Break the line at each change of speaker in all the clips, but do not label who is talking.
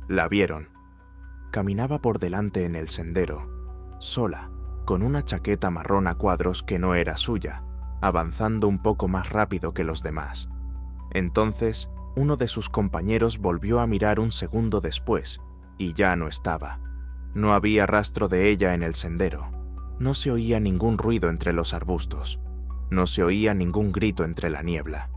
La vieron. Caminaba por delante en el sendero, sola, con una chaqueta marrón a cuadros que no era suya, avanzando un poco más rápido que los demás. Entonces, uno de sus compañeros volvió a mirar un segundo después, y ya no estaba. No había rastro de ella en el sendero. No se oía ningún ruido entre los arbustos. No se oía ningún grito entre la niebla.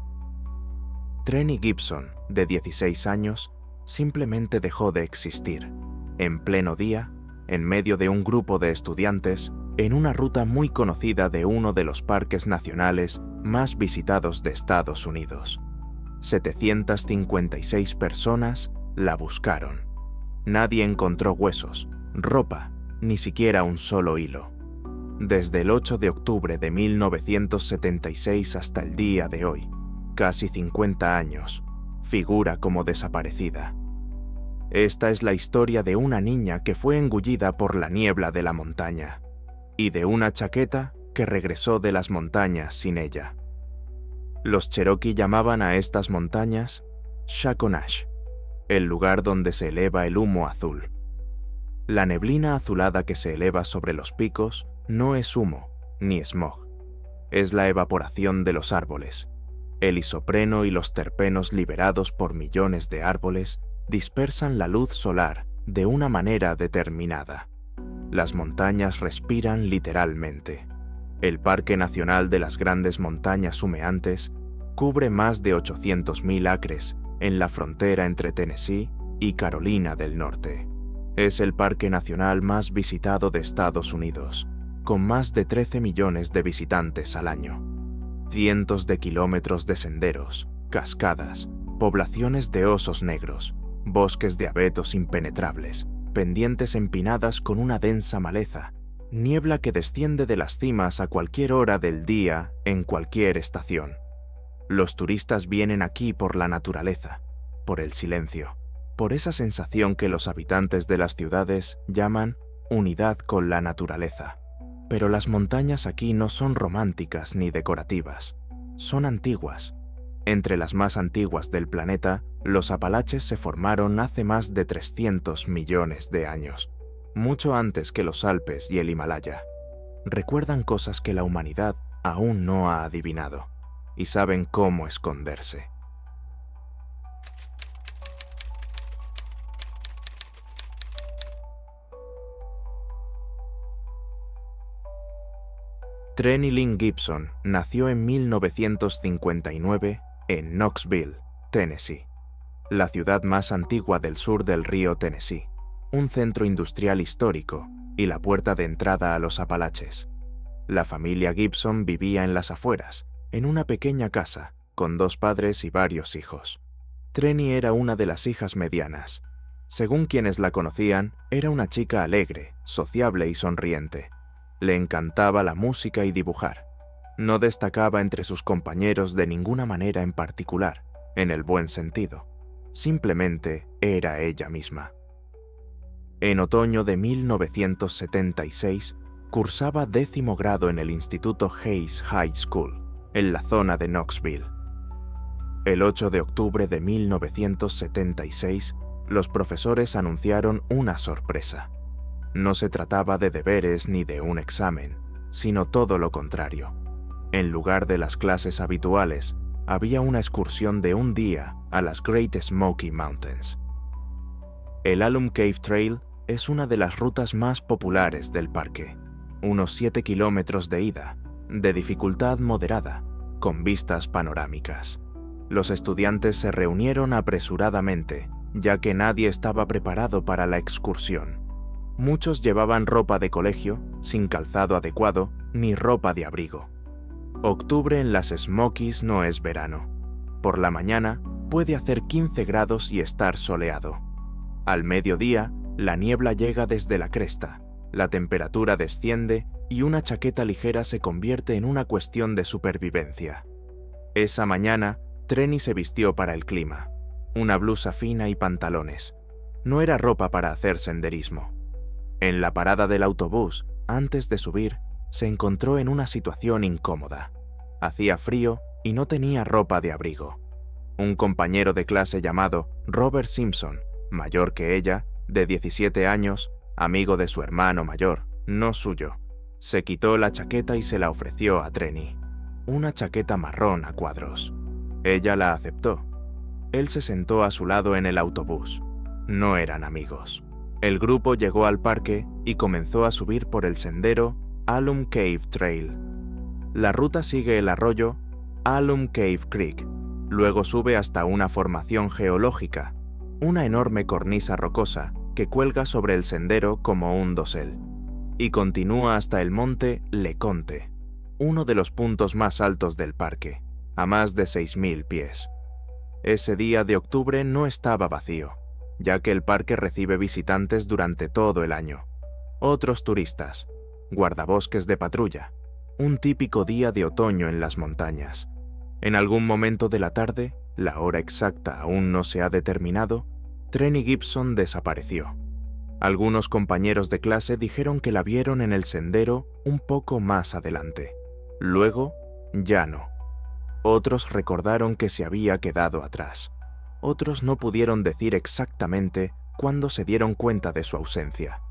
Trenny Gibson, de 16 años, simplemente dejó de existir, en pleno día, en medio de un grupo de estudiantes, en una ruta muy conocida de uno de los parques nacionales más visitados de Estados Unidos. 756 personas la buscaron. Nadie encontró huesos, ropa, ni siquiera un solo hilo. Desde el 8 de octubre de 1976 hasta el día de hoy, casi 50 años, figura como desaparecida. Esta es la historia de una niña que fue engullida por la niebla de la montaña, y de una chaqueta que regresó de las montañas sin ella. Los Cherokee llamaban a estas montañas Shakonash, el lugar donde se eleva el humo azul. La neblina azulada que se eleva sobre los picos no es humo ni smog, es la evaporación de los árboles. El isopreno y los terpenos liberados por millones de árboles dispersan la luz solar de una manera determinada. Las montañas respiran literalmente. El Parque Nacional de las Grandes Montañas Humeantes cubre más de 800.000 acres en la frontera entre Tennessee y Carolina del Norte. Es el parque nacional más visitado de Estados Unidos, con más de 13 millones de visitantes al año. Cientos de kilómetros de senderos, cascadas, poblaciones de osos negros, bosques de abetos impenetrables, pendientes empinadas con una densa maleza, niebla que desciende de las cimas a cualquier hora del día, en cualquier estación. Los turistas vienen aquí por la naturaleza, por el silencio, por esa sensación que los habitantes de las ciudades llaman unidad con la naturaleza. Pero las montañas aquí no son románticas ni decorativas, son antiguas. Entre las más antiguas del planeta, los Apalaches se formaron hace más de 300 millones de años, mucho antes que los Alpes y el Himalaya. Recuerdan cosas que la humanidad aún no ha adivinado, y saben cómo esconderse. Trenny Lynn Gibson nació en 1959 en Knoxville, Tennessee, la ciudad más antigua del sur del río Tennessee, un centro industrial histórico y la puerta de entrada a los Apalaches. La familia Gibson vivía en las afueras, en una pequeña casa, con 2 padres y varios hijos. Trenny era una de las hijas medianas. Según quienes la conocían, era una chica alegre, sociable y sonriente. Le encantaba la música y dibujar. No destacaba entre sus compañeros de ninguna manera en particular, en el buen sentido. Simplemente era ella misma. En otoño de 1976, cursaba 10º grado en el Instituto Hayes High School, en la zona de Knoxville. El 8 de octubre de 1976, los profesores anunciaron una sorpresa. No se trataba de deberes ni de un examen, sino todo lo contrario. En lugar de las clases habituales, había una excursión de un día a las Great Smoky Mountains. El Alum Cave Trail es una de las rutas más populares del parque, unos 7 kilómetros de ida, de dificultad moderada, con vistas panorámicas. Los estudiantes se reunieron apresuradamente, ya que nadie estaba preparado para la excursión. Muchos llevaban ropa de colegio, sin calzado adecuado, ni ropa de abrigo. Octubre en las Smokies no es verano. Por la mañana puede hacer 15 grados y estar soleado. Al mediodía, la niebla llega desde la cresta, la temperatura desciende y una chaqueta ligera se convierte en una cuestión de supervivencia. Esa mañana, Trenny se vistió para el clima. Una blusa fina y pantalones. No era ropa para hacer senderismo. En la parada del autobús, antes de subir, se encontró en una situación incómoda. Hacía frío y no tenía ropa de abrigo. Un compañero de clase llamado Robert Simpson mayor que ella, de 17 años, amigo de su hermano mayor, no suyo. Se quitó la chaqueta y se la ofreció a Trenny. Una chaqueta marrón a cuadros. Ella la aceptó. Él se sentó a su lado en el autobús. No eran amigos. El grupo llegó al parque y comenzó a subir por el sendero Alum Cave Trail. La ruta sigue el arroyo Alum Cave Creek. Luego sube hasta una formación geológica, una enorme cornisa rocosa que cuelga sobre el sendero como un dosel, y continúa hasta el monte LeConte, uno de los puntos más altos del parque, a más de 6.000 pies. Ese día de octubre no estaba vacío, ya que el parque recibe visitantes durante todo el año. Otros turistas, guardabosques de patrulla, un típico día de otoño en las montañas. En algún momento de la tarde, la hora exacta aún no se ha determinado, Trenny Gibson desapareció. Algunos compañeros de clase dijeron que la vieron en el sendero un poco más adelante. Luego, ya no. Otros recordaron que se había quedado atrás. Otros no pudieron decir exactamente cuándo se dieron cuenta de su ausencia.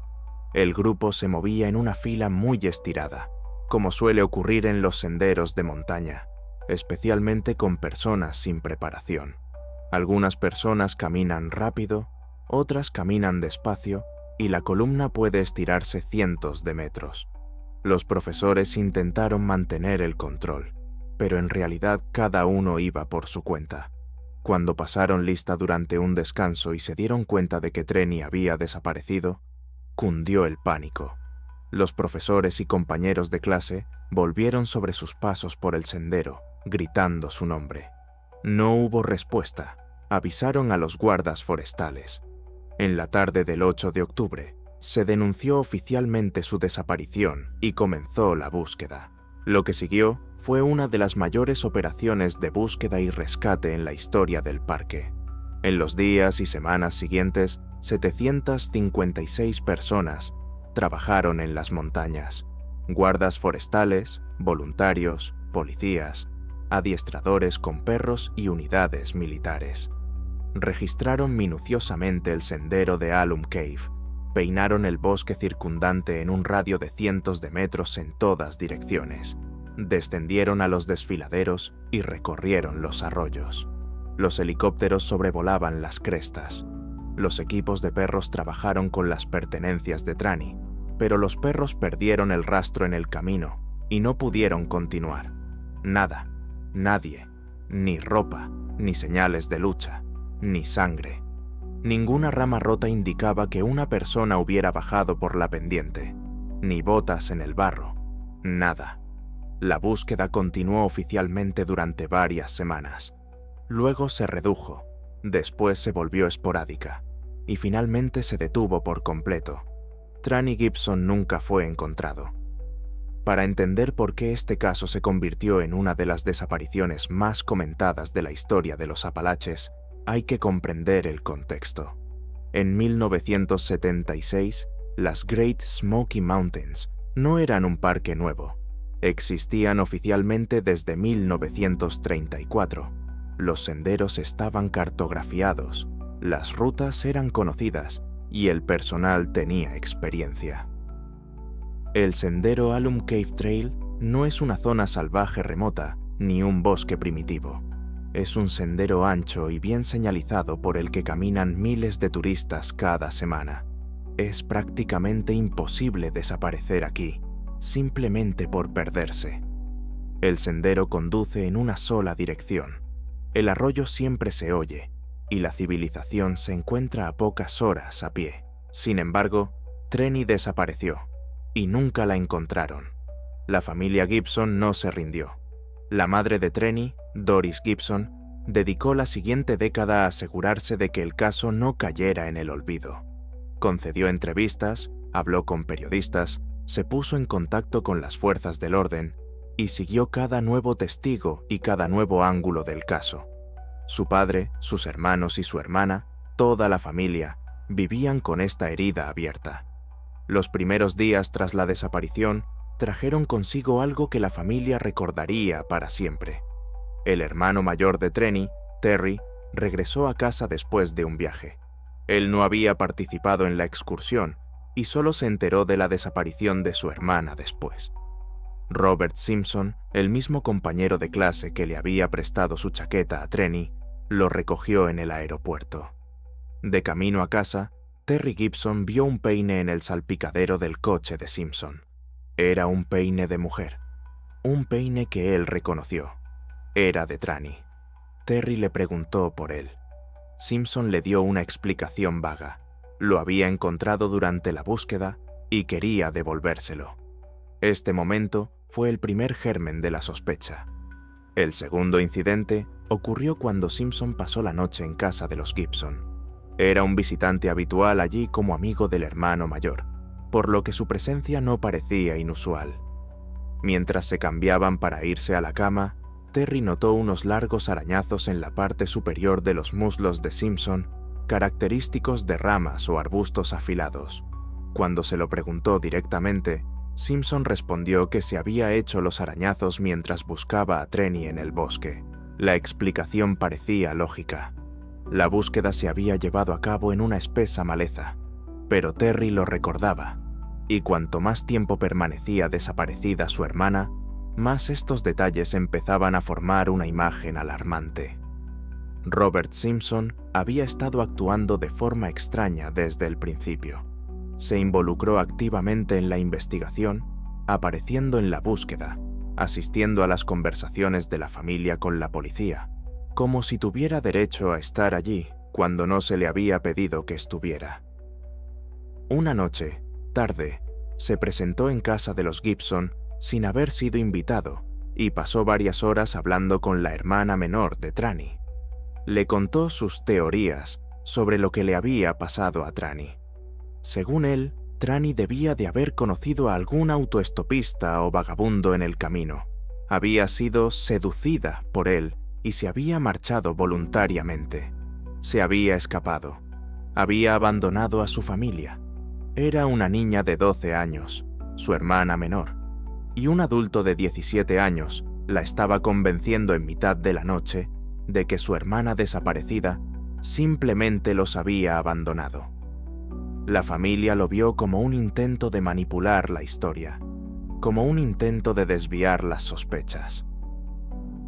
El grupo se movía en una fila muy estirada, como suele ocurrir en los senderos de montaña, especialmente con personas sin preparación. Algunas personas caminan rápido, otras caminan despacio y la columna puede estirarse cientos de metros. Los profesores intentaron mantener el control, pero en realidad cada uno iba por su cuenta. Cuando pasaron lista durante un descanso y se dieron cuenta de que Trenny había desaparecido, cundió el pánico. Los profesores y compañeros de clase volvieron sobre sus pasos por el sendero, gritando su nombre. No hubo respuesta. Avisaron a los guardas forestales. En la tarde del 8 de octubre, se denunció oficialmente su desaparición y comenzó la búsqueda. Lo que siguió fue una de las mayores operaciones de búsqueda y rescate en la historia del parque. En los días y semanas siguientes, 756 personas trabajaron en las montañas. Guardas forestales, voluntarios, policías, adiestradores con perros y unidades militares. Registraron minuciosamente el sendero de Alum Cave, peinaron el bosque circundante en un radio de cientos de metros en todas direcciones, descendieron a los desfiladeros y recorrieron los arroyos. Los helicópteros sobrevolaban las crestas. Los equipos de perros trabajaron con las pertenencias de Trenny, pero los perros perdieron el rastro en el camino y no pudieron continuar. Nada, nadie, ni ropa, ni señales de lucha, ni sangre. Ninguna rama rota indicaba que una persona hubiera bajado por la pendiente, ni botas en el barro, nada. La búsqueda continuó oficialmente durante varias semanas. Luego se redujo, después se volvió esporádica, y finalmente se detuvo por completo. Trenny Gibson nunca fue encontrado. Para entender por qué este caso se convirtió en una de las desapariciones más comentadas de la historia de los Apalaches, hay que comprender el contexto. En 1976, las Great Smoky Mountains no eran un parque nuevo. Existían oficialmente desde 1934. Los senderos estaban cartografiados, las rutas eran conocidas y el personal tenía experiencia. El sendero Alum Cave Trail no es una zona salvaje remota ni un bosque primitivo. Es un sendero ancho y bien señalizado por el que caminan miles de turistas cada semana. Es prácticamente imposible desaparecer aquí, simplemente por perderse. El sendero conduce en una sola dirección. El arroyo siempre se oye, y la civilización se encuentra a pocas horas a pie. Sin embargo, Trenny desapareció, y nunca la encontraron. La familia Gibson no se rindió. La madre de Trenny, Doris Gibson, dedicó la siguiente década a asegurarse de que el caso no cayera en el olvido. Concedió entrevistas, habló con periodistas, se puso en contacto con las fuerzas del orden y siguió cada nuevo testigo y cada nuevo ángulo del caso. Su padre, sus hermanos y su hermana, toda la familia, vivían con esta herida abierta. Los primeros días tras la desaparición trajeron consigo algo que la familia recordaría para siempre. El hermano mayor de Trenny, Terry, regresó a casa después de un viaje. Él no había participado en la excursión y solo se enteró de la desaparición de su hermana después. Robert Simpson, el mismo compañero de clase que le había prestado su chaqueta a Trenny, lo recogió en el aeropuerto. De camino a casa, Terry Gibson vio un peine en el salpicadero del coche de Simpson. Era un peine de mujer. Un peine que él reconoció. Era de Tranny. Terry le preguntó por él. Simpson le dio una explicación vaga. Lo había encontrado durante la búsqueda y quería devolvérselo. Este momento fue el primer germen de la sospecha. El segundo incidente ocurrió cuando Simpson pasó la noche en casa de los Gibson. Era un visitante habitual allí como amigo del hermano mayor, por lo que su presencia no parecía inusual. Mientras se cambiaban para irse a la cama, Terry notó unos largos arañazos en la parte superior de los muslos de Simpson, característicos de ramas o arbustos afilados. Cuando se lo preguntó directamente, Simpson respondió que se había hecho los arañazos mientras buscaba a Trenny en el bosque. La explicación parecía lógica. La búsqueda se había llevado a cabo en una espesa maleza, pero Terry lo recordaba, y cuanto más tiempo permanecía desaparecida su hermana, más estos detalles empezaban a formar una imagen alarmante. Robert Simpson había estado actuando de forma extraña desde el principio. Se involucró activamente en la investigación, apareciendo en la búsqueda, asistiendo a las conversaciones de la familia con la policía, como si tuviera derecho a estar allí cuando no se le había pedido que estuviera. Una noche, tarde, se presentó en casa de los Gibson sin haber sido invitado y pasó varias horas hablando con la hermana menor de Tranny. Le contó sus teorías sobre lo que le había pasado a Tranny. Según él, Tranny debía de haber conocido a algún autoestopista o vagabundo en el camino. Había sido seducida por él y se había marchado voluntariamente. Se había escapado. Había abandonado a su familia. Era una niña de 12 años, su hermana menor, y un adulto de 17 años la estaba convenciendo en mitad de la noche de que su hermana desaparecida simplemente los había abandonado. La familia lo vio como un intento de manipular la historia, como un intento de desviar las sospechas.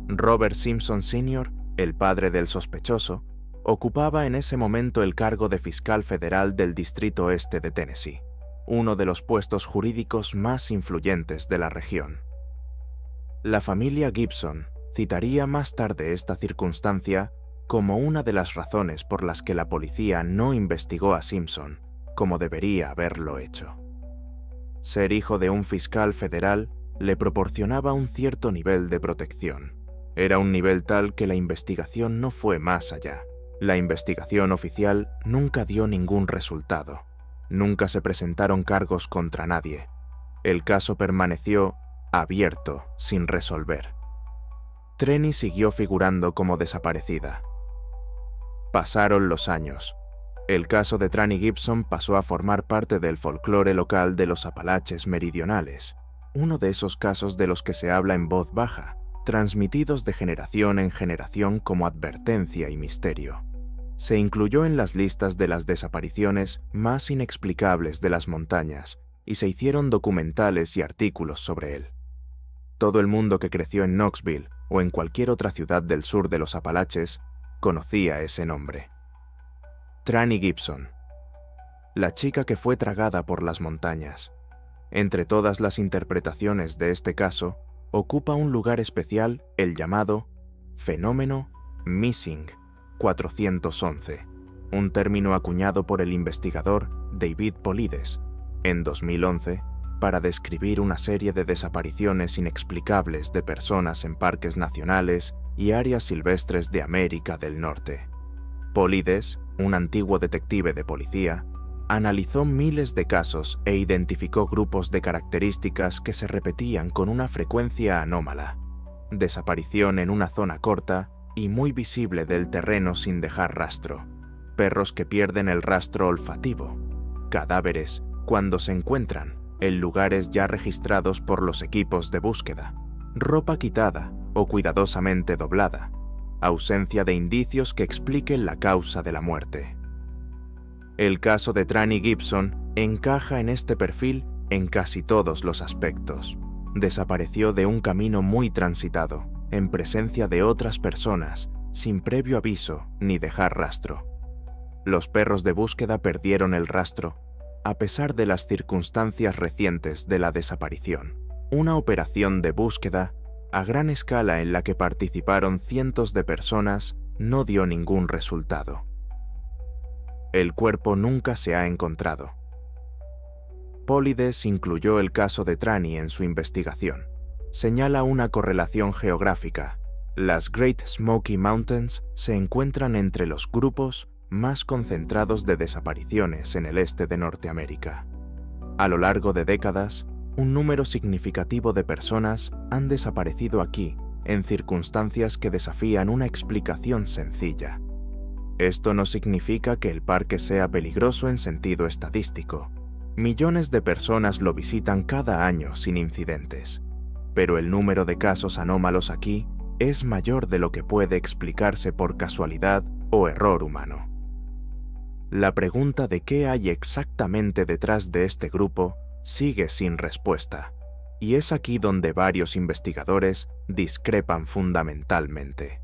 Robert Simpson Sr., el padre del sospechoso, ocupaba en ese momento el cargo de fiscal federal del Distrito Este de Tennessee, uno de los puestos jurídicos más influyentes de la región. La familia Gibson citaría más tarde esta circunstancia como una de las razones por las que la policía no investigó a Simpson como debería haberlo hecho. Ser hijo de un fiscal federal le proporcionaba un cierto nivel de protección. Era un nivel tal que la investigación no fue más allá. La investigación oficial nunca dio ningún resultado. Nunca se presentaron cargos contra nadie. El caso permaneció abierto, sin resolver. Trenny siguió figurando como desaparecida. Pasaron los años. El caso de Tranny Gibson pasó a formar parte del folclore local de los Apalaches meridionales, uno de esos casos de los que se habla en voz baja, transmitidos de generación en generación como advertencia y misterio. Se incluyó en las listas de las desapariciones más inexplicables de las montañas y se hicieron documentales y artículos sobre él. Todo el mundo que creció en Knoxville o en cualquier otra ciudad del sur de los Apalaches conocía ese nombre. Tranny Gibson, la chica que fue tragada por las montañas. Entre todas las interpretaciones de este caso, ocupa un lugar especial el llamado fenómeno Missing 411, un término acuñado por el investigador David Paulides en 2011 para describir una serie de desapariciones inexplicables de personas en parques nacionales y áreas silvestres de América del Norte. Paulides, un antiguo detective de policía, analizó miles de casos e identificó grupos de características que se repetían con una frecuencia anómala. Desaparición en una zona corta y muy visible del terreno sin dejar rastro. Perros que pierden el rastro olfativo. Cadáveres cuando se encuentran en lugares ya registrados por los equipos de búsqueda. Ropa quitada o cuidadosamente doblada. Ausencia de indicios que expliquen la causa de la muerte. El caso de Tranny Gibson encaja en este perfil en casi todos los aspectos. Desapareció de un camino muy transitado, en presencia de otras personas, sin previo aviso ni dejar rastro. Los perros de búsqueda perdieron el rastro, a pesar de las circunstancias recientes de la desaparición. Una operación de búsqueda a gran escala en la que participaron cientos de personas no dio ningún resultado. El cuerpo nunca se ha encontrado. Polydes incluyó el caso de Tranny en su investigación. Señala una correlación geográfica. Las Great Smoky Mountains se encuentran entre los grupos más concentrados de desapariciones en el este de Norteamérica. A lo largo de décadas, un número significativo de personas han desaparecido aquí en circunstancias que desafían una explicación sencilla. Esto no significa que el parque sea peligroso en sentido estadístico. Millones de personas lo visitan cada año sin incidentes, pero el número de casos anómalos aquí es mayor de lo que puede explicarse por casualidad o error humano. La pregunta de qué hay exactamente detrás de este grupo sigue sin respuesta, y es aquí donde varios investigadores discrepan fundamentalmente.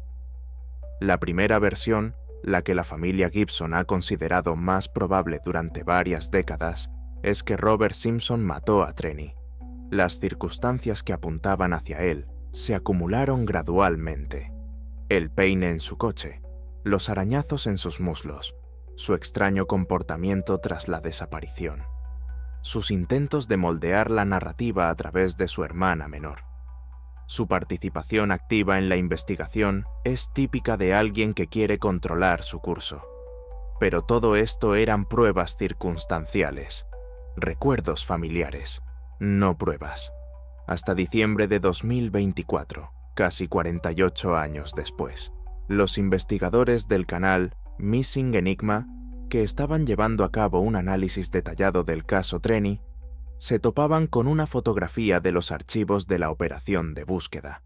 La primera versión, la que la familia Gibson ha considerado más probable durante varias décadas, es que Robert Simpson mató a Tranny. Las circunstancias que apuntaban hacia él se acumularon gradualmente. El peine en su coche, los arañazos en sus muslos, su extraño comportamiento tras la desaparición, sus intentos de moldear la narrativa a través de su hermana menor. Su participación activa en la investigación es típica de alguien que quiere controlar su curso. Pero todo esto eran pruebas circunstanciales, recuerdos familiares, no pruebas. Hasta diciembre de 2024, casi 48 años después, los investigadores del canal Missing Enigma, que estaban llevando a cabo un análisis detallado del caso Tranny, se topaban con una fotografía de los archivos de la operación de búsqueda.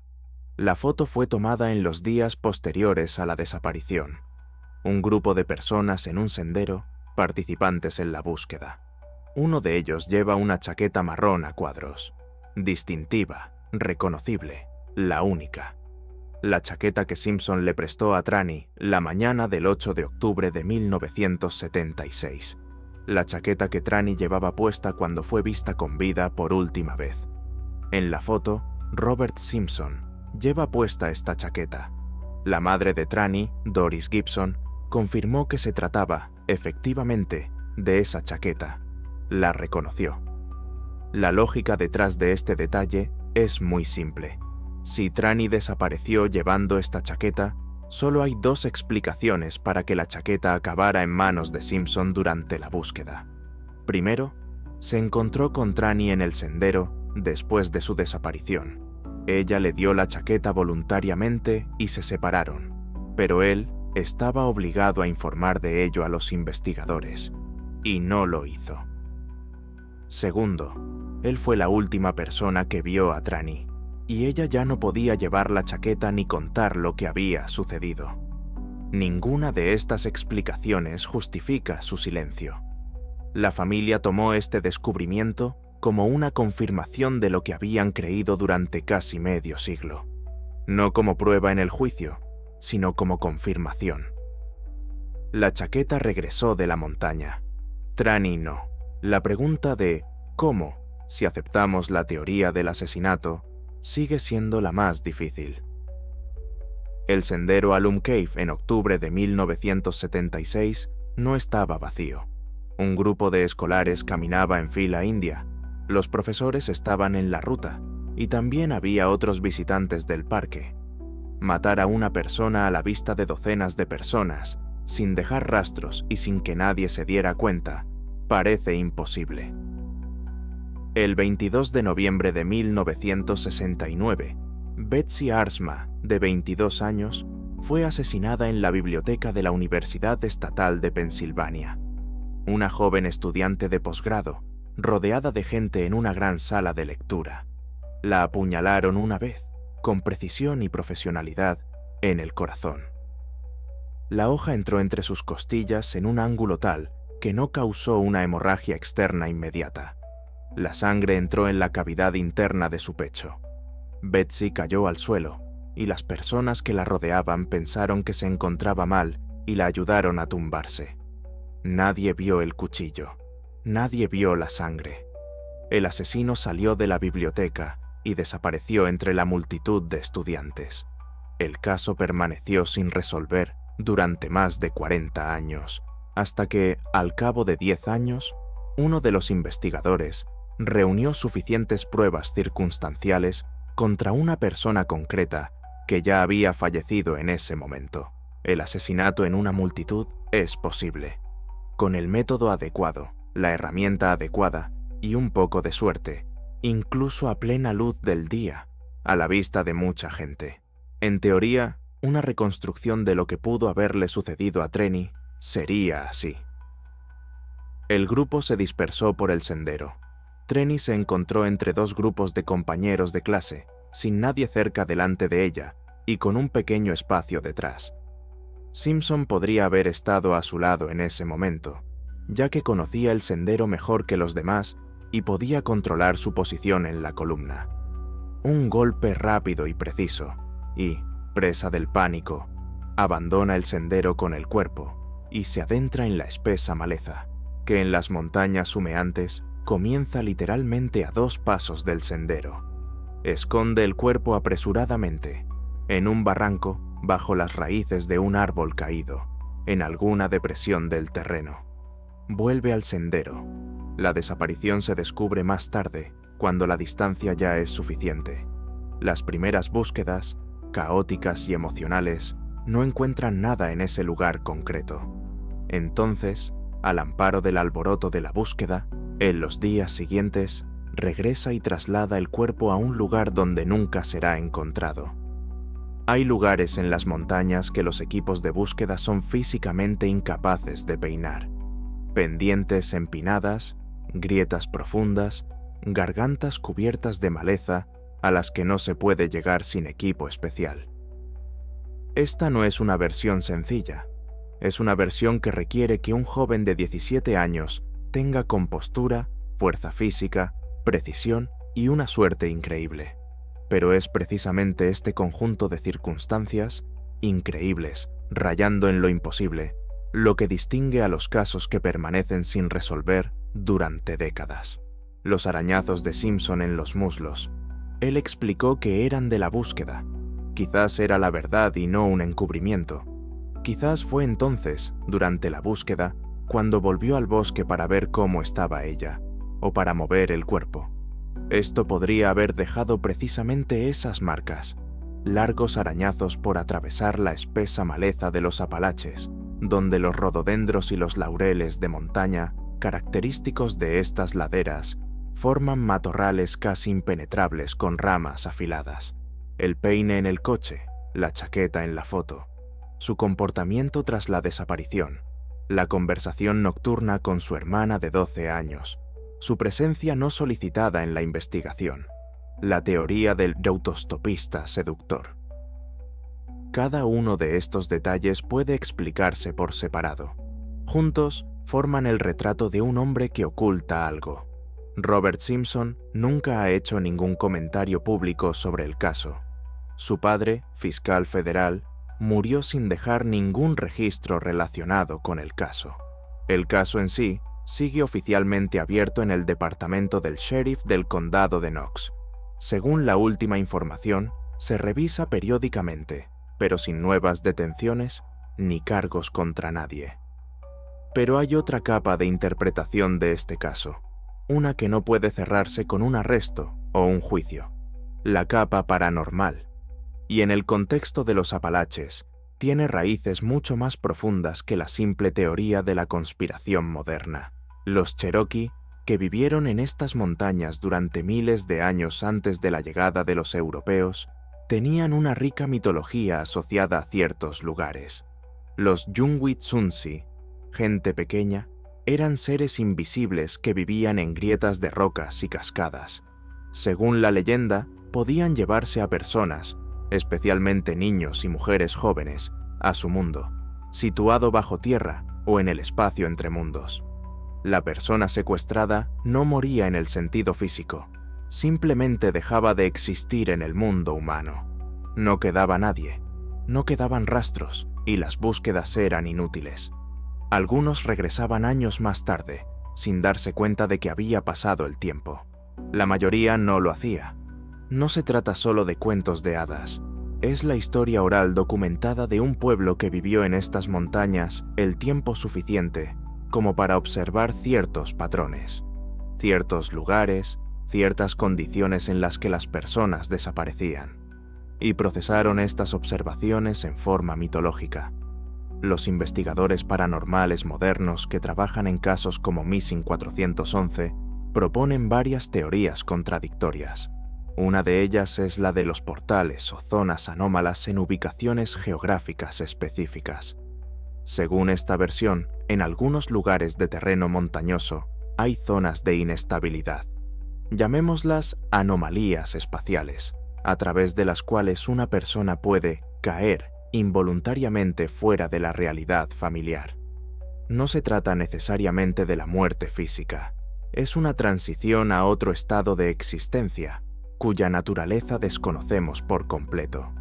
La foto fue tomada en los días posteriores a la desaparición. Un grupo de personas en un sendero, participantes en la búsqueda. Uno de ellos lleva una chaqueta marrón a cuadros, distintiva, reconocible, la única. La chaqueta que Simpson le prestó a Tranny la mañana del 8 de octubre de 1976. La chaqueta que Tranny llevaba puesta cuando fue vista con vida por última vez. En la foto, Robert Simpson lleva puesta esta chaqueta. La madre de Tranny, Doris Gibson, confirmó que se trataba, efectivamente, de esa chaqueta. La reconoció. La lógica detrás de este detalle es muy simple. Si Tranny desapareció llevando esta chaqueta, solo hay dos explicaciones para que la chaqueta acabara en manos de Simpson durante la búsqueda. Primero, se encontró con Tranny en el sendero después de su desaparición. Ella le dio la chaqueta voluntariamente y se separaron, pero él estaba obligado a informar de ello a los investigadores, y no lo hizo. Segundo, él fue la última persona que vio a Tranny, y ella ya no podía llevar la chaqueta ni contar lo que había sucedido. Ninguna de estas explicaciones justifica su silencio. La familia tomó este descubrimiento como una confirmación de lo que habían creído durante casi medio siglo. No como prueba en el juicio, sino como confirmación. La chaqueta regresó de la montaña. Tranny no. La pregunta de ¿cómo?, si aceptamos la teoría del asesinato, sigue siendo la más difícil. El sendero Alum Cave en octubre de 1976 no estaba vacío. Un grupo de escolares caminaba en fila india. Los profesores estaban en la ruta y también había otros visitantes del parque. Matar a una persona a la vista de docenas de personas, sin dejar rastros y sin que nadie se diera cuenta, parece imposible. El 22 de noviembre de 1969, Betsy Aarsma, de 22 años, fue asesinada en la biblioteca de la Universidad Estatal de Pensilvania. Una joven estudiante de posgrado, rodeada de gente en una gran sala de lectura. La apuñalaron una vez, con precisión y profesionalidad, en el corazón. La hoja entró entre sus costillas en un ángulo tal que no causó una hemorragia externa inmediata. La sangre entró en la cavidad interna de su pecho. Betsy cayó al suelo, y las personas que la rodeaban pensaron que se encontraba mal y la ayudaron a tumbarse. Nadie vio el cuchillo. Nadie vio la sangre. El asesino salió de la biblioteca y desapareció entre la multitud de estudiantes. El caso permaneció sin resolver durante más de 40 años, hasta que, al cabo de 10 años, uno de los investigadores reunió suficientes pruebas circunstanciales contra una persona concreta que ya había fallecido en ese momento. El asesinato en una multitud es posible. Con el método adecuado, la herramienta adecuada y un poco de suerte, incluso a plena luz del día, a la vista de mucha gente. En teoría, una reconstrucción de lo que pudo haberle sucedido a Trenny sería así. El grupo se dispersó por el sendero. Trenny se encontró entre dos grupos de compañeros de clase, sin nadie cerca delante de ella y con un pequeño espacio detrás. Simpson podría haber estado a su lado en ese momento, ya que conocía el sendero mejor que los demás y podía controlar su posición en la columna. Un golpe rápido y preciso, y, presa del pánico, abandona el sendero con el cuerpo y se adentra en la espesa maleza, que en las montañas humeantes comienza literalmente a 2 pasos del sendero. Esconde el cuerpo apresuradamente, en un barranco bajo las raíces de un árbol caído, en alguna depresión del terreno. Vuelve al sendero. La desaparición se descubre más tarde, cuando la distancia ya es suficiente. Las primeras búsquedas, caóticas y emocionales, no encuentran nada en ese lugar concreto. Entonces, al amparo del alboroto de la búsqueda, en los días siguientes, regresa y traslada el cuerpo a un lugar donde nunca será encontrado. Hay lugares en las montañas que los equipos de búsqueda son físicamente incapaces de peinar. Pendientes empinadas, grietas profundas, gargantas cubiertas de maleza a las que no se puede llegar sin equipo especial. Esta no es una versión sencilla. Es una versión que requiere que un joven de 17 años tenga compostura, fuerza física, precisión y una suerte increíble. Pero es precisamente este conjunto de circunstancias, increíbles, rayando en lo imposible, lo que distingue a los casos que permanecen sin resolver durante décadas. Los arañazos de Simpson en los muslos. Él explicó que eran de la búsqueda. Quizás era la verdad y no un encubrimiento. Quizás fue entonces, durante la búsqueda, cuando volvió al bosque para ver cómo estaba ella, o para mover el cuerpo. Esto podría haber dejado precisamente esas marcas, largos arañazos por atravesar la espesa maleza de los Apalaches, donde los rododendros y los laureles de montaña, característicos de estas laderas, forman matorrales casi impenetrables con ramas afiladas. El peine en el coche, la chaqueta en la foto, su comportamiento tras la desaparición, la conversación nocturna con su hermana de 12 años, su presencia no solicitada en la investigación, la teoría del autostopista seductor. Cada uno de estos detalles puede explicarse por separado. Juntos, forman el retrato de un hombre que oculta algo. Robert Simpson nunca ha hecho ningún comentario público sobre el caso. Su padre, fiscal federal, murió sin dejar ningún registro relacionado con el caso. El caso en sí sigue oficialmente abierto en el departamento del sheriff del condado de Knox. Según la última información, se revisa periódicamente, pero sin nuevas detenciones ni cargos contra nadie. Pero hay otra capa de interpretación de este caso, una que no puede cerrarse con un arresto o un juicio, la capa paranormal. Y en el contexto de los Apalaches, tiene raíces mucho más profundas que la simple teoría de la conspiración moderna. Los Cherokee, que vivieron en estas montañas durante miles de años antes de la llegada de los europeos, tenían una rica mitología asociada a ciertos lugares. Los Yungwi-Tsunsi, gente pequeña, eran seres invisibles que vivían en grietas de rocas y cascadas. Según la leyenda, podían llevarse a personas, especialmente niños y mujeres jóvenes, a su mundo, situado bajo tierra o en el espacio entre mundos. La persona secuestrada no moría en el sentido físico, simplemente dejaba de existir en el mundo humano. No quedaba nadie, no quedaban rastros y las búsquedas eran inútiles. Algunos regresaban años más tarde, sin darse cuenta de que había pasado el tiempo. La mayoría no lo hacía. No se trata solo de cuentos de hadas. Es la historia oral documentada de un pueblo que vivió en estas montañas el tiempo suficiente como para observar ciertos patrones, ciertos lugares, ciertas condiciones en las que las personas desaparecían, y procesaron estas observaciones en forma mitológica. Los investigadores paranormales modernos que trabajan en casos como Missing 411 proponen varias teorías contradictorias. Una de ellas es la de los portales o zonas anómalas en ubicaciones geográficas específicas. Según esta versión, en algunos lugares de terreno montañoso hay zonas de inestabilidad. Llamémoslas anomalías espaciales, a través de las cuales una persona puede caer involuntariamente fuera de la realidad familiar. No se trata necesariamente de la muerte física, es una transición a otro estado de existencia, cuya naturaleza desconocemos por completo.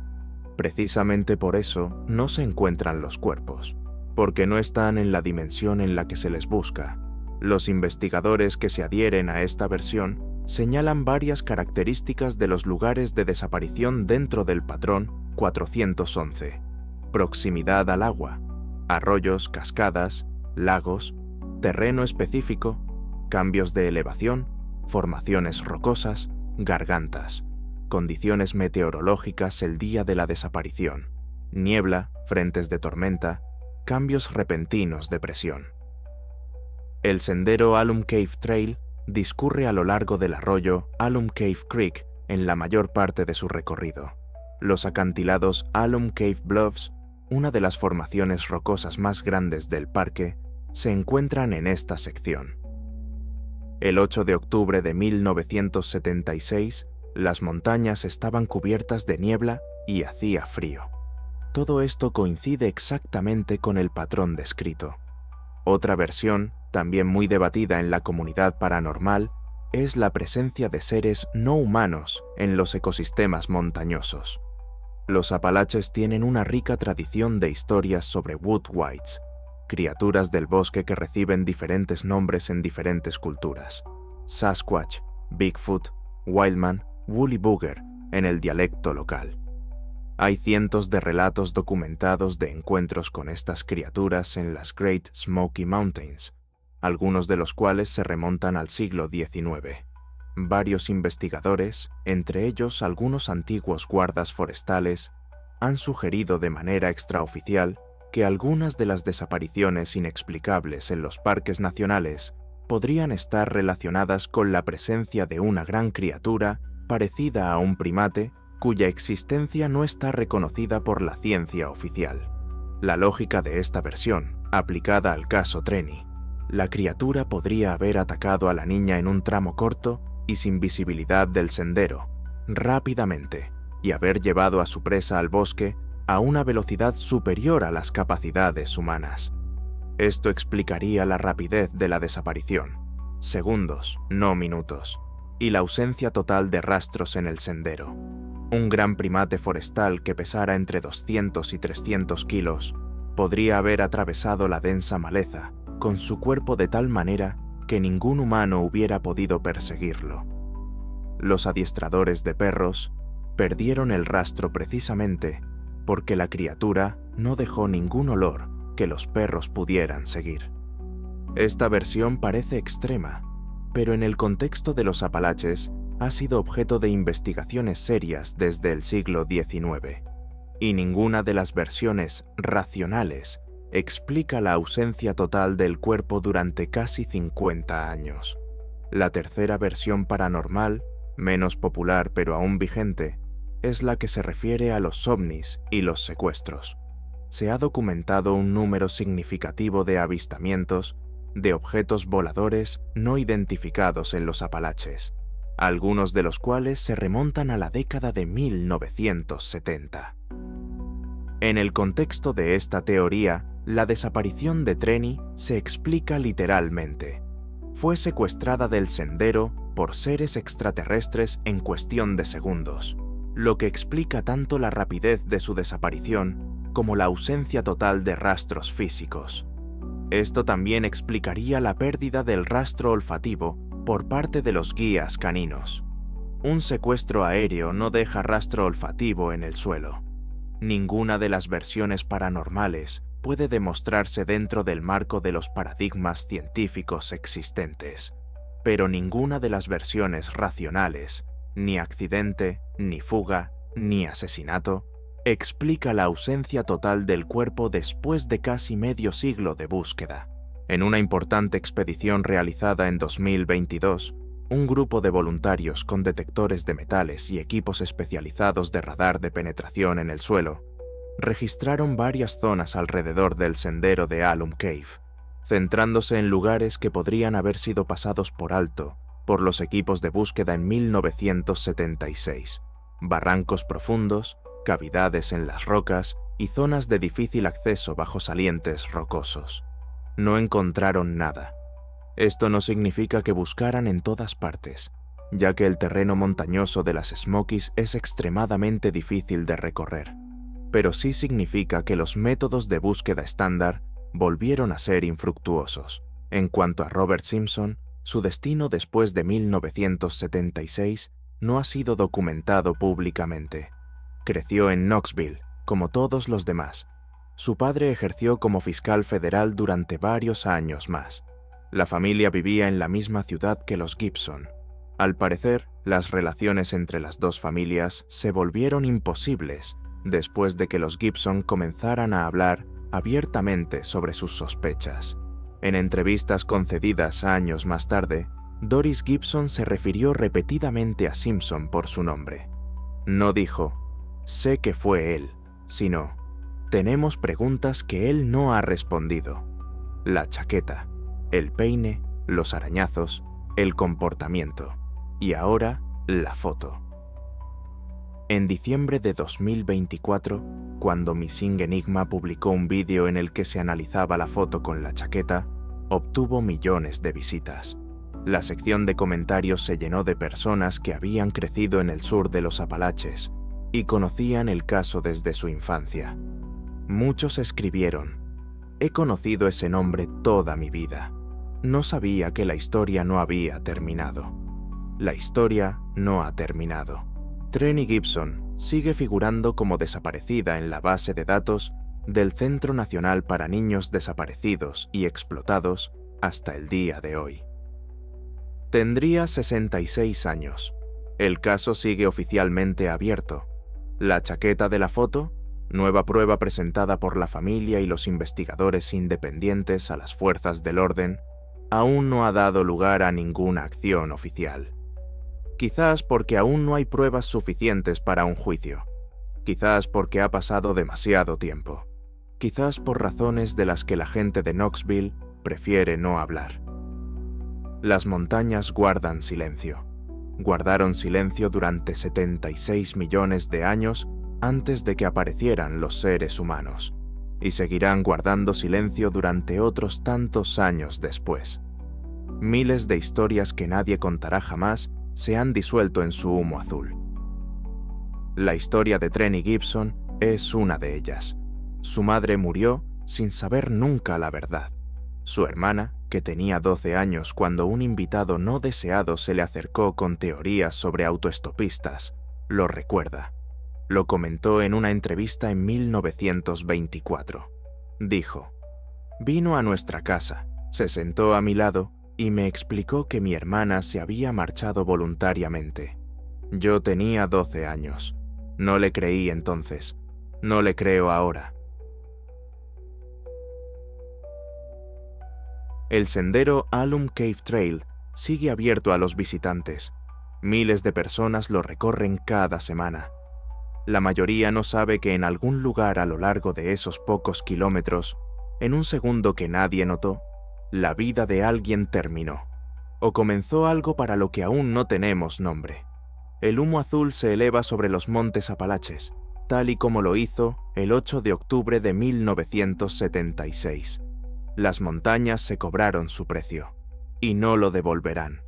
Precisamente por eso no se encuentran los cuerpos, porque no están en la dimensión en la que se les busca. Los investigadores que se adhieren a esta versión señalan varias características de los lugares de desaparición dentro del patrón 411. Proximidad al agua, arroyos, cascadas, lagos, terreno específico, cambios de elevación, formaciones rocosas, gargantas, condiciones meteorológicas el día de la desaparición, niebla, frentes de tormenta, cambios repentinos de presión. El sendero Alum Cave Trail discurre a lo largo del arroyo Alum Cave Creek en la mayor parte de su recorrido. Los acantilados Alum Cave Bluffs, una de las formaciones rocosas más grandes del parque, se encuentran en esta sección. El 8 de octubre de 1976, las montañas estaban cubiertas de niebla y hacía frío. Todo esto coincide exactamente con el patrón descrito. Otra versión, también muy debatida en la comunidad paranormal, es la presencia de seres no humanos en los ecosistemas montañosos. Los Apalaches tienen una rica tradición de historias sobre Wood Wights, criaturas del bosque que reciben diferentes nombres en diferentes culturas: Sasquatch, Bigfoot, Wildman, Woolly Booger en el dialecto local. Hay cientos de relatos documentados de encuentros con estas criaturas en las Great Smoky Mountains, algunos de los cuales se remontan al siglo XIX. Varios investigadores, entre ellos algunos antiguos guardas forestales, han sugerido de manera extraoficial que algunas de las desapariciones inexplicables en los parques nacionales podrían estar relacionadas con la presencia de una gran criatura parecida a un primate cuya existencia no está reconocida por la ciencia oficial. La lógica de esta versión, aplicada al caso Trenny: la criatura podría haber atacado a la niña en un tramo corto y sin visibilidad del sendero, rápidamente, y haber llevado a su presa al bosque a una velocidad superior a las capacidades humanas. Esto explicaría la rapidez de la desaparición, segundos, no minutos, y la ausencia total de rastros en el sendero. Un gran primate forestal que pesara entre 200 y 300 kilos podría haber atravesado la densa maleza con su cuerpo de tal manera que ningún humano hubiera podido perseguirlo. Los adiestradores de perros perdieron el rastro precisamente porque la criatura no dejó ningún olor que los perros pudieran seguir. Esta versión parece extrema, pero en el contexto de los Apalaches ha sido objeto de investigaciones serias desde el siglo XIX, y ninguna de las versiones racionales explica la ausencia total del cuerpo durante casi 50 años. La tercera versión paranormal, menos popular pero aún vigente, es la que se refiere a los ovnis y los secuestros. Se ha documentado un número significativo de avistamientos de objetos voladores no identificados en los Apalaches, algunos de los cuales se remontan a la década de 1970. En el contexto de esta teoría, la desaparición de Trenny se explica literalmente. fue secuestrada del sendero por seres extraterrestres en cuestión de segundos, lo que explica tanto la rapidez de su desaparición como la ausencia total de rastros físicos. Esto también explicaría la pérdida del rastro olfativo por parte de los guías caninos. Un secuestro aéreo no deja rastro olfativo en el suelo. Ninguna de las versiones paranormales puede demostrarse dentro del marco de los paradigmas científicos existentes, pero ninguna de las versiones racionales, ni accidente, ni fuga, ni asesinato, explica la ausencia total del cuerpo después de casi medio siglo de búsqueda. En una importante expedición realizada en 2022, un grupo de voluntarios con detectores de metales y equipos especializados de radar de penetración en el suelo registraron varias zonas alrededor del sendero de Alum Cave, centrándose en lugares que podrían haber sido pasados por alto por los equipos de búsqueda en 1976, barrancos profundos, cavidades en las rocas y zonas de difícil acceso bajo salientes rocosos. No encontraron nada. Esto no significa que buscaran en todas partes, ya que el terreno montañoso de las Smokies es extremadamente difícil de recorrer, pero sí significa que los métodos de búsqueda estándar volvieron a ser infructuosos. En cuanto a Robert Simpson, su destino después de 1976 no ha sido documentado públicamente. Creció en Knoxville, como todos los demás. Su padre ejerció como fiscal federal durante varios años más. La familia vivía en la misma ciudad que los Gibson. Al parecer, las relaciones entre las dos familias se volvieron imposibles después de que los Gibson comenzaran a hablar abiertamente sobre sus sospechas. En entrevistas concedidas años más tarde, Doris Gibson se refirió repetidamente a Simpson por su nombre. No dijo, «Sé que fue él», sino, «Tenemos preguntas que él no ha respondido». La chaqueta, el peine, los arañazos, el comportamiento y ahora la foto. En diciembre de 2024, cuando Missing Enigma publicó un vídeo en el que se analizaba la foto con la chaqueta, obtuvo millones de visitas. La sección de comentarios se llenó de personas que habían crecido en el sur de los Apalaches y conocían el caso desde su infancia. Muchos escribieron, «He conocido ese nombre toda mi vida. No sabía que la historia no había terminado». La historia no ha terminado. Trenny Gibson sigue figurando como desaparecida en la base de datos del Centro Nacional para Niños Desaparecidos y Explotados hasta el día de hoy. Tendría 66 años. El caso sigue oficialmente abierto. La chaqueta de la foto, nueva prueba presentada por la familia y los investigadores independientes a las fuerzas del orden, aún no ha dado lugar a ninguna acción oficial. Quizás porque aún no hay pruebas suficientes para un juicio. Quizás porque ha pasado demasiado tiempo. Quizás por razones de las que la gente de Knoxville prefiere no hablar. Las montañas guardan silencio. Guardaron silencio durante 76 millones de años antes de que aparecieran los seres humanos, y seguirán guardando silencio durante otros tantos años después. Miles de historias que nadie contará jamás se han disuelto en su humo azul. La historia de Trenny Gibson es una de ellas. Su madre murió sin saber nunca la verdad. Su hermana, que tenía 12 años cuando un invitado no deseado se le acercó con teorías sobre autoestopistas, lo recuerda. Lo comentó en una entrevista en 1924. Dijo, «Vino a nuestra casa, se sentó a mi lado y me explicó que mi hermana se había marchado voluntariamente. Yo tenía 12 años. No le creí entonces. No le creo ahora». El sendero Alum Cave Trail sigue abierto a los visitantes. Miles de personas lo recorren cada semana. La mayoría no sabe que en algún lugar a lo largo de esos pocos kilómetros, en un segundo que nadie notó, la vida de alguien terminó, o comenzó algo para lo que aún no tenemos nombre. El humo azul se eleva sobre los montes Apalaches, tal y como lo hizo el 8 de octubre de 1976. Las montañas se cobraron su precio. y no lo devolverán.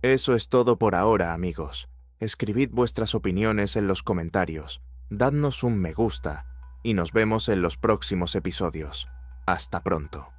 Eso es todo por ahora, amigos. Escribid vuestras opiniones en los comentarios, dadnos un me gusta y nos vemos en los próximos episodios. Hasta pronto.